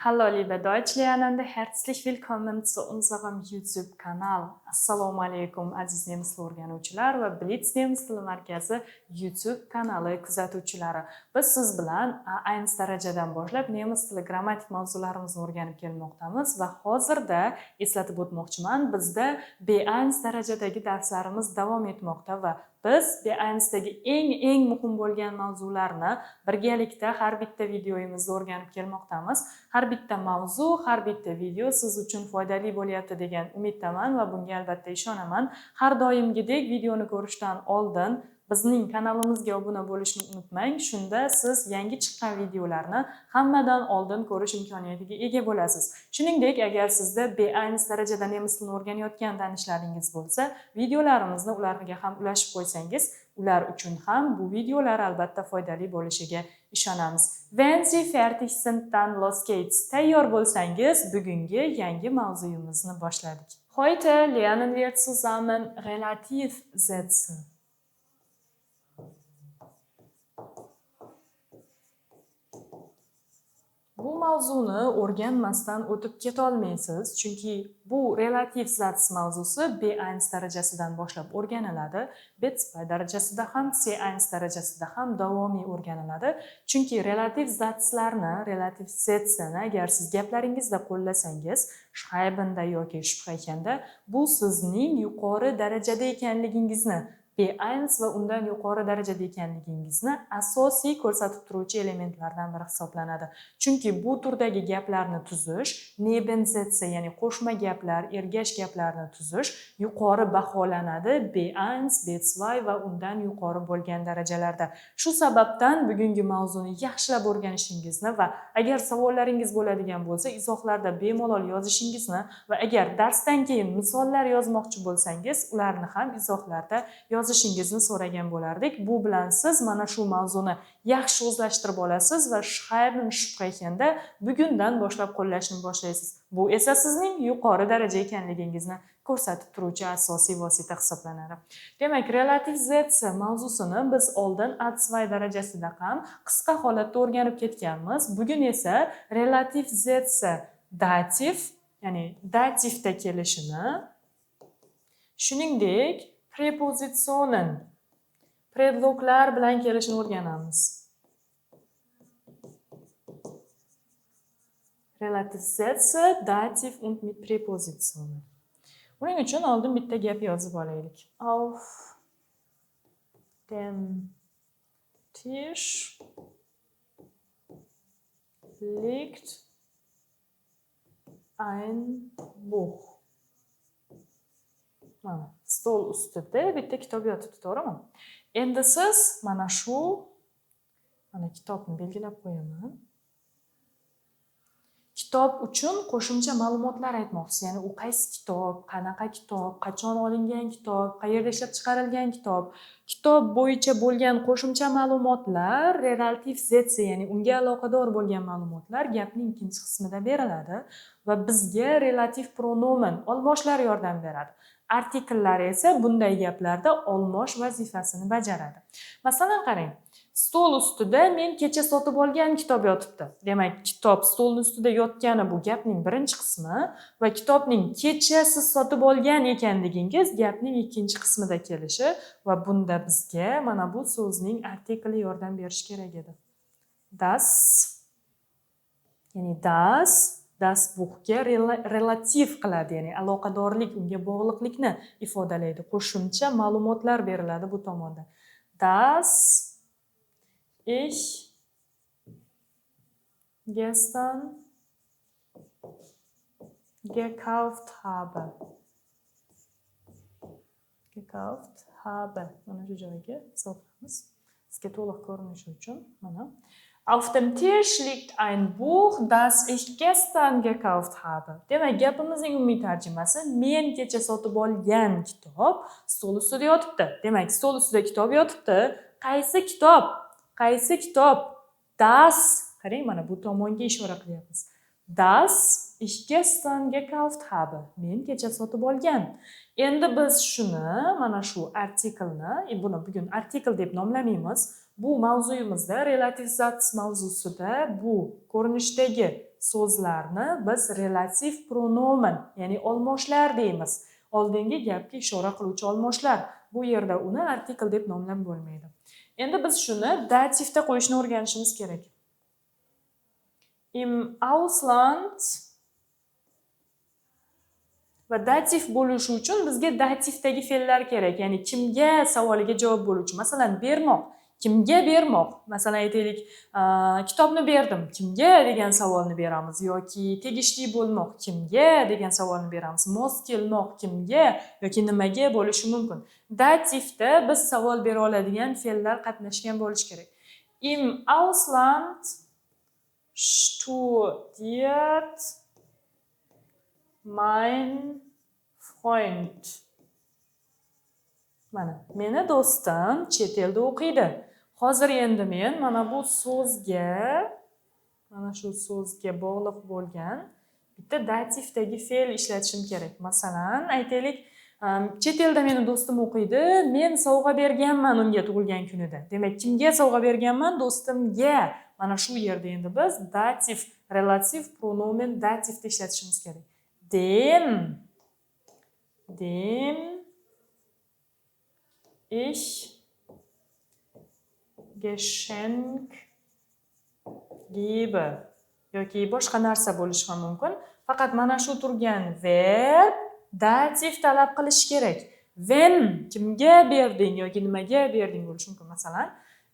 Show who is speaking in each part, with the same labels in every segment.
Speaker 1: Hallo liebe Deutschlernende, herzlich willkommen zu unserem YouTube-Kanal. Assalomu alaykum aziz nemis tili o'rganuvchilar va Blitz nemis tili markazi YouTube kanali kuzatuvchilari. Biz siz bilan A1 darajadan boshlab nemis tili grammatik mavzularimizni o'rganib kelmoqdamiz va hozirda eslatib o'tmoqchiman, bizda B1 darajadagi darslarimiz davom etmoqda va biz B1dagi eng muhim bo'lgan mavzularni birgalikda har bitta videoyimizda o'rganib kelmoqdamiz. Har bitta mavzu, har bitta video siz uchun foydali bo'lyapti degan umiddaman va bunga albatta ishonaman. Har doimgidek videoni ko'rishdan oldin bizning kanalimizga obuna bo'lishni unutmang. Shunda siz yangi chiqqan videolarni hammadan oldin ko'rish imkoniyatiga ega bo'lasiz. Shuningdek, agar sizda B1 darajada nemis tilini o'rganayotgan tanishlaringiz bo'lsa, videolarimizni ularga ham ulashib qo'ysangiz, ular uchun ham bu videolar albatta foydali bo'lishiga ishonamiz. Wenn Sie fertig sind, dann los geht's. Tayyor bo'lsangiz, bugungi yangi mavzuyimizni boshladik. Heute lernen wir zusammen Relativsätze. Bu mavzuni o'rganmasdan o'tib keta olmaysiz, chunki bu relativ zats mavzusi B1 darajasidan boshlab o'rganiladi, B2 darajasida ham, C1 darajasida ham davomiy o'rganiladi. Chunki relativ zatslarni, relativ setsini agar siz gaplaringizda qo'llasangiz, schreibenda yoki sprechen-da, bu sizning yuqori darajada ekanligingizni, B1 va undan yuqori darajada ekanligingizni asosiy ko'rsatib turuvchi elementlardan biri hisoblanadi. Chunki bu turdagi gaplarni tuzish, nebensätze, ya'ni qo'shma gaplar, ergash gaplarni tuzish yuqori baholanadi B1, B2 va undan yuqori bo'lgan darajalarda. Shu sababdan bugungi mavzuni yaxshilab o'rganishingizni va agar savollaringiz bo'ladigan bo'lsa, izohlarda bemalol yozishingizni va agar darsdan keyin misollar yozmoqchi bo'lsangiz, ularni ham izohlarda yozishingizni so'ragan bo'lardik. Bu bilan siz mana shu mavzuni yaxshi o'zlashtirib olasiz va schreiben sprechenda bugundan boshlab qo'llashni boshlaysiz. Bu esa sizning yuqori daraja ekanligingizni ko'rsatib turuvchi asosiy vosita hisoblanadi. Demak, relativ sätze mavzusini biz oldin A2 darajasida ham qisqa holatda o'rganib ketganmiz. Bugun esa relativ sätze dativ, ya'ni dativda kelishini, shuningdek Präpositionen, predloglar bilan kelishini o'rganamiz. Relativ Sätze, Dativ und mit Präpositionen. Buning uchun oldin bitta gap yozib olaylik. Auf dem Tisch liegt ein Buch. Mana stol ustida bitta kitob yotibdi, to'g'rimi? Endi siz mana shu kitobni belgilab qo'yaman. Kitob uchun qo'shimcha ma'lumotlar aytmoqchisiz, ya'ni u qaysi kitob, qanaqa kitob, qachon olingan kitob, qayerda ishlab chiqarilgan kitob, kitob bo'yicha bo'lgan qo'shimcha ma'lumotlar relativ sätze, ya'ni unga aloqador bo'lgan ma'lumotlar gapning ikkinchi qismida beriladi va bizga relativ pronomen, olmoshlar yordam beradi. Artikellar esa bunday gaplarda olmosh vazifasini bajaradi. Masalan, qarang. Stol ustida men kecha sotib olgan kitob yotibdi. Demak, kitob stolning ustida yotgani bu gapning birinchi qismi va kitobning kecha siz sotib olgan ekanligingiz gapning ikkinchi qismida kelishi va bunda bizga mana bu so'zning artikli yordam berishi kerak edi. Das, ya'ni das buxga relativ qiladi, ya'ni aloqadorlik, unga bog'liqlikni ifodalaydi. Qo'shimcha ma'lumotlar beriladi bu tomonda. Das ich gestern gekauft habe. Mana shu joyga izohlaymiz. Sizga to'liq ko'rinishi uchun mana. Auf dem Tisch liegt ein Buch, das ich gestern gekauft habe. Demak, gapimizning umumiy tarjimasi men kecha sotib olgan kitob stol ustida yotibdi. Demak, stol ustida kitob yotibdi. Qaysi kitob? Qaysi kitob? Das, qarang, mana bu tomonga ishora qilyapmiz. Das ich gestern gekauft habe. Men kecha sotib olgan. Endi biz shuni, mana shu artikelni, buni bugun artikel deb nomlamaymiz. Bu mavzuyimizda relativ zats mavzusida bu ko'rinishdagi so'zlarni biz relativ pronomen, ya'ni olmoshlar deymiz. Oldingi gapga ishora qiluvchi olmoshlar. Bu yerda uni artikl deb nomlab bo'lmaydi. Endi biz shuni dativda qo'yishni o'rganishimiz kerak. Im Ausland va dativ bo'lishi uchun bizga dativdagi fe'llar kerak. Ya'ni kimga savoliga javob bo'luvchi. Masalan, bermoq. Kimga bermoq? Masalan, aytaylik, kitobni berdim. Kimga degan savolni beramiz yoki tegishli bo'lmoq. Kimga degan savolni beramiz. Mos kelmoq kimga yoki nimaga bo'lishi mumkin. Dativda biz savol bera oladigan fe'llar qatnashgan bo'lishi kerak. Im Ausland studiert mein Freund. Mana, meni do'stim chet elda o'qiydi. Hozir endi men mana bu so'zga, mana shu so'zga bog'liq bo'lgan bitta dativdagi fe'l ishlatishim kerak. Masalan, aytaylik, chet elda meni do'stim o'qiydi, men sovg'a berganman unga tug'ilgan kunida. Demak, kimga sovg'a berganman? Do'stimga. Mana shu yerda endi biz dativ, relativ pronomen dativda ishlatishimiz kerak. Dem ich Geschenk gebe yoki boshqa narsa bo'lishi ham mumkin. Faqat mana shu turgan verb dativ talab qilish kerak. Wem kimga berding yoki nimaga berding bo'lishi mumkin. Masalan,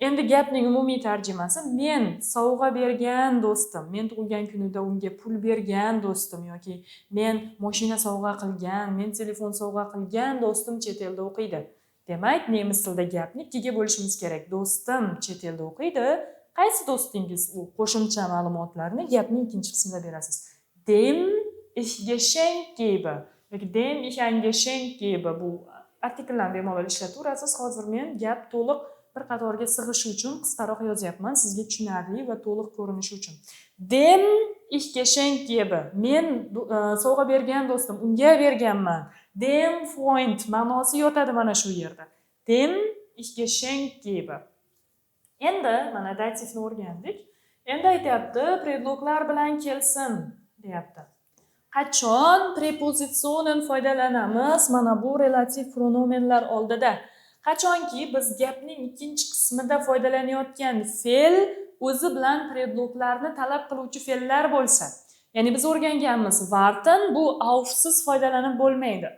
Speaker 1: endi gapning umumiy tarjimasi men sovg'a bergan do'stim, men tug'ilgan kunida unga pul bergan do'stim yoki men mashina sovg'a qilgan, men telefon sovg'a qilgan do'stim chet elda o'qiydi. Demak, nemis tilida gapni ikkiga bo'lishimiz kerak. Do'stim chet elda o'qiydi. Qaysi do'stingiz? U qo'shimcha ma'lumotlarni gapning ikkinchi qismida berasiz. Dem ich Geschenk gebe yoki dem ich ein Geschenk gebe. Bu artikllarni bemalol ishlataverasiz. Hozir men gap to'liq bir qatorga sig'ishi uchun qisqaroq yozyapman, sizga tushunarli va to'liq ko'rinishi uchun. Dem ich Geschenk gebe. Men sovg'a bergan do'stim, unga berganman. Dem Freund ma'nosi yotadi mana shu yerda. Dem ich Geschenk gebe. Endi mana dativni o'rgandik. Endi aytayapti, predloglar bilan kelsin, deyapti. Qachon prepozitsionen foydalanamiz? Mana bu relativ pronomenlar oldida. Qachonki biz gapning ikkinchi qismida foydalanayotgan fe'l o'zi bilan predloglarni talab qiluvchi fe'llar bo'lsa. Ya'ni biz o'rganganmiz, warten bu aufsiz foydalanib bo'lmaydi.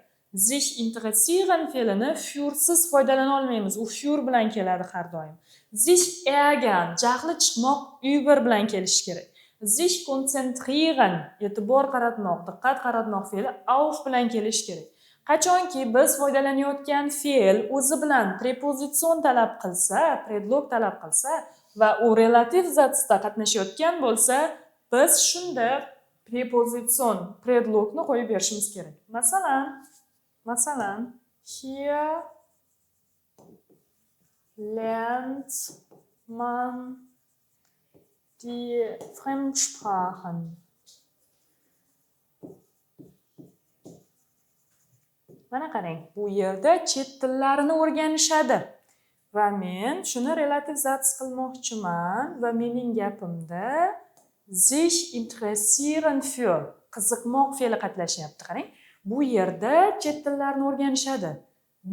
Speaker 1: Sich interessieren fe'lini fürsiz foydalana olmaymiz. U für bilan keladi har doim. Sich ärgern, jahli chiqmoq über bilan kelishi kerak. Sich konzentrieren, e'tibor qaratmoq, diqqat qaratmoq fe'li auf bilan kelishi kerak. Qachonki biz foydalanayotgan fe'l o'zi bilan prepozitsion talab qilsa, predlog talab qilsa va u relativ zatsda qatnashayotgan bo'lsa, biz shunda prepozitsion predlogni qo'yib berishimiz kerak. Masalan, hier lernt man die Fremdsprachen. Mana qarang, bu yerda chet tillarini o'rganishadi. Va men shuni relativ zats qilmoqchiman va mening gapimda sich interessieren für qiziqmoq fe'li qatnashyapti. Qarang, bu yerda chet tillarini o'rganishadi.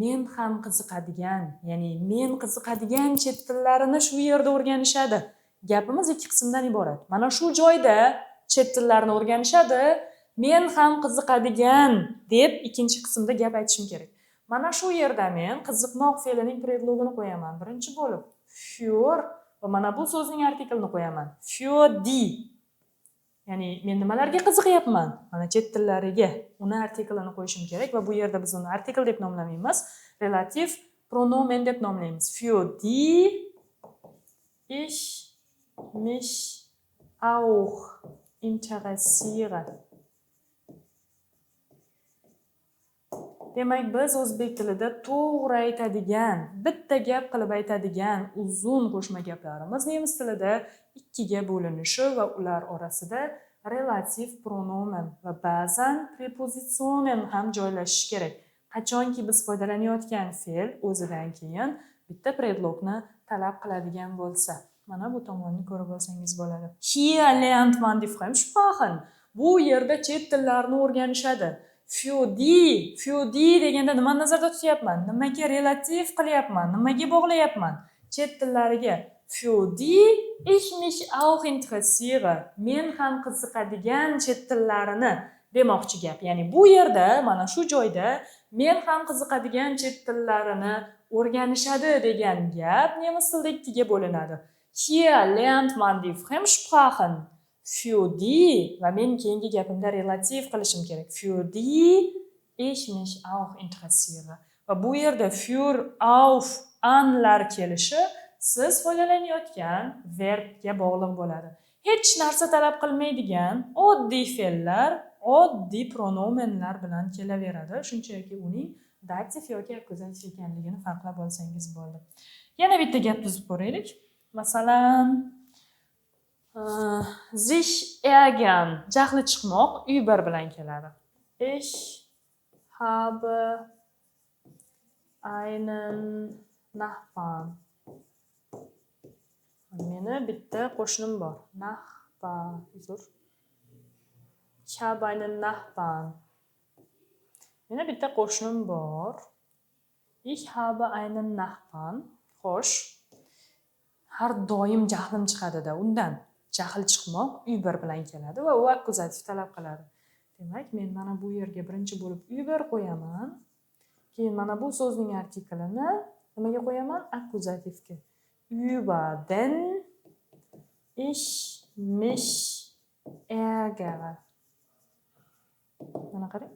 Speaker 1: Men ham qiziqadigan, ya'ni men qiziqadigan chet tillarini shu yerda o'rganishadi. Gapimiz ikki qismdan iborat. Mana shu joyda chet tillarini o'rganishadi. Men ham qiziqadigan deb ikkinchi qismda gap aytishim kerak. Mana shu yerda men qiziqmoq fe'lining predlogini qo'yaman. Birinchi bo'lib für va mana bu so'zning artiklini qo'yaman. Für die. Ya'ni men nimalarga qiziqyapman? Mana chet tillariga. Uni artiklini qo'yishim kerak va bu yerda biz uni artikl deb nomlamaymiz, relativ pronomen deb nomlaymiz. Für die ich mich auch interessiere. Demak, biz o'zbek tilida to'g'ri aytadigan, bitta gap qilib aytadigan uzun qo'shma gaplarimiz nemis tilida ikkiga bo'linishi va ular orasida relativ pronomen va ba'zan prepozitsionen ham joylashishi kerak. Qachonki biz foydalanayotgan fe'l o'zidan keyin bitta predlogni talab qiladigan bo'lsa. Mana bu tomonni ko'rib olsangiz bo'ladi. Hier lernt man die Fremdsprachen. Bu yerda chet tillarini o'rganishadi. Für die deganda nimani nazarda tutyapman? Nimaga relativ qilyapman? Nimaga bog'layapman? Chet tillariga. Für die ich mich auch interessiere. Men ham qiziqadigan chet tillarini demoqchi gap. Ya'ni bu yerda, mana shu joyda men ham qiziqadigan chet tillarini o'rganishadi degan gap nemis tilida ikkiga bo'linadi. Hier lernt man die Fremdsprachen. Für die va men keyingi gapimda relativ qilishim kerak. Für die ich mich auch interessiere. Va bu yerda für, auf, anlar kelishi siz foydalanayotgan verbga bog'liq bo'ladi. Hech narsa talab qilmaydigan oddiy fe'llar, oddiy pronomenlar bilan kelaveradi. Shunchaki uning dativ yoki akkuzativ ekanligini farqlab olsangiz bo'ldi. Yana bitta gap tuzib ko'raylik. Masalan, sich ärgern, jahli chiqmoq über bilan keladi. Ich habe einen Nachbarn. Meni bitta qo'shnim bor. Nachbar. Ich habe einen Nachbarn. Meni bitta qo'shnim bor. Ich habe einen Nachbarn. Xo'sh. Har doim jahlim chiqadi-da, undan jahl chiqmoq über bilan keladi va u akkuzativ talab qiladi. Demak, men mana bu yerga birinchi bo'lib über qo'yaman. Keyin mana bu so'zning artiklini nimaga qo'yaman? Akkuzativga. Über den ich mich ärgere. Mana qarang.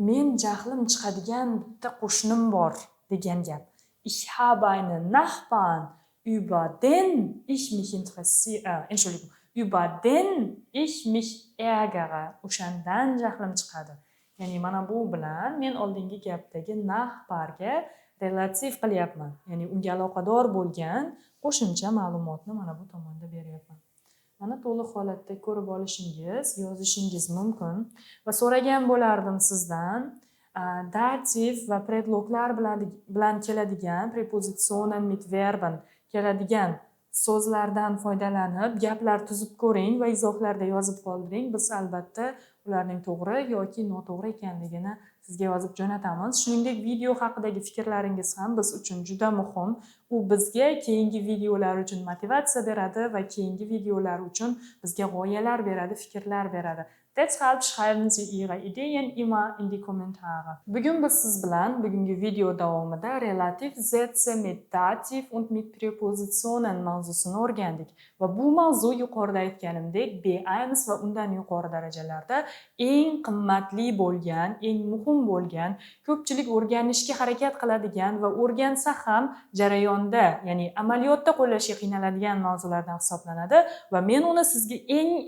Speaker 1: Men jahlim chiqadigan bitta qo'shnim bor degan gap. Ich habe einen Nachbarn, über den ich mich interessiere. Entschuldigung. Über den ich mich ärgere. O'shandan jahlim chiqadi. Ya'ni mana bu bilan men oldingi gapdagi nachbarga relativ qilyapman. Ya'ni unga aloqador bo'lgan qo'shimcha ma'lumotni mana bu tomonda beryapman. Mana to'liq holatda ko'rib olishingiz, yozishingiz mumkin va so'ragan bo'lardim sizdan dativ va predloglar bilan keladigan prepositionen mit verben keladigan so'zlardan foydalanib gaplar tuzib ko'ring va izohlarda yozib qoldiring. Biz albatta ularning to'g'ri yoki noto'g'ri ekanligini sizga yozib jo'natamiz. Shuningdek, video haqidagi fikrlaringiz ham biz uchun juda muhim. U bizga keyingi videolar uchun motivatsiya beradi va keyingi videolar uchun bizga g'oyalar beradi, fikrlar beradi. Deshalb schreiben Sie Ihre Ideen immer in die Kommentare. Bugun biz siz bilan bugungi video davomida relativ Sätze mit Dativ und mit Präpositionen mavzusini o'rgandik. Va bu mavzu yuqorida aytganimdek B1 va undan yuqori darajalarda eng qimmatli bo'lgan, eng muhim bo'lgan, ko'pchilik o'rganishga harakat qiladigan va o'rgansa ham jarayonda, ya'ni amaliyotda qo'llashga qiynaladigan mavzulardan hisoblanadi va men uni sizga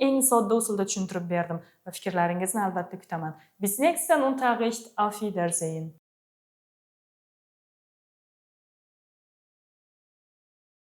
Speaker 1: eng sodda usulda tushuntirib berdim. Va fikrlaringizni albatta kutaman. Bis nächsten Unterricht. Auf Wiedersehen.